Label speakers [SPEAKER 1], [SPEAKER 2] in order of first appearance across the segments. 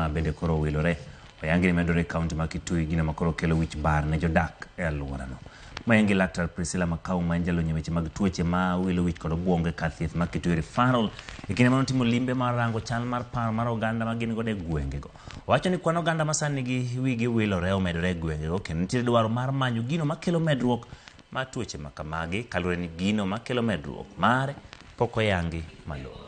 [SPEAKER 1] ma bende koro wilore oyangi ni medore county ma Kitui gino makoro kelo wich bar ne jodak e alworano. Mayengi Laktar Priscilla Makau manjalo nyeweche mag tuoche ma wilo wich kod obwongo ka thieth ma Kitui referral ikine mano timo limbe mar rango chal mar par mar oganda ma gin gode gwengego. Wacho ni kwan oganda masani gi wigi wilore omedore gwengego kendo nitie dwaro mar manyo gino makelo medruok ma tuoche makamagi kalure ni gino makelo medruok mare pok oyangi malong'o.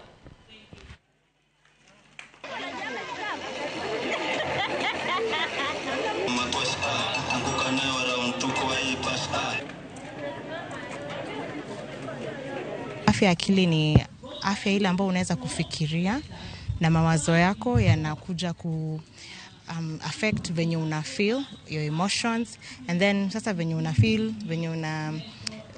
[SPEAKER 2] Afya akili ni afya ile ambayo unaweza kufikiria na mawazo yako yanakuja ku affect venye una feel your emotions, and then sasa venye una feel venye una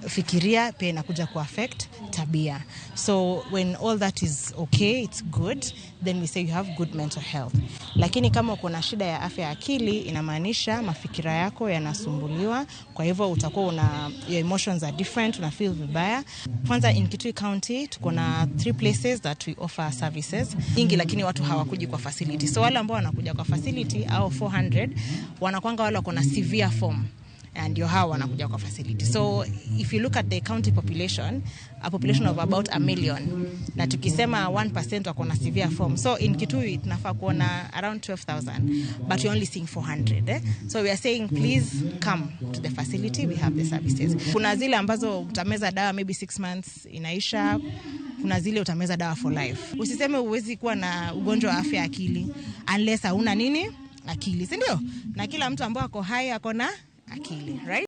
[SPEAKER 2] fikiria pia inakuja ku affect tabia. So when all that is okay, it's good, then we say you have good mental health. Lakini kama uko na shida ya afya akili inamaanisha mafikira yako yanasumbuliwa, kwa hivyo utakuwa your emotions are different, una feel vibaya. Kwanza in Kitui County tuko na 3 places that we offer services nyingi, lakini watu hawakuji kwa facility. So wale ambao wanakuja kwa facility au 400 wanakuanga wale wako na severe form, and your hawa wanakuja kwa facility. So if you look at the county population, a population of about 1 million, na tukisema 1% wako na severe form, so in Kitui tunafaa kuona around 12,000, but we're only seeing 400. So we are saying please come to the facility, we have the services. Kuna zile ambazo utameza dawa maybe 6 months inaisha, kuna zile utameza dawa for life. Usiseme uwezi kuwa na ugonjwa wa afya akili unless hauna nini akili, si ndio? Na kila mtu ambaye ako hai ako na akili, right?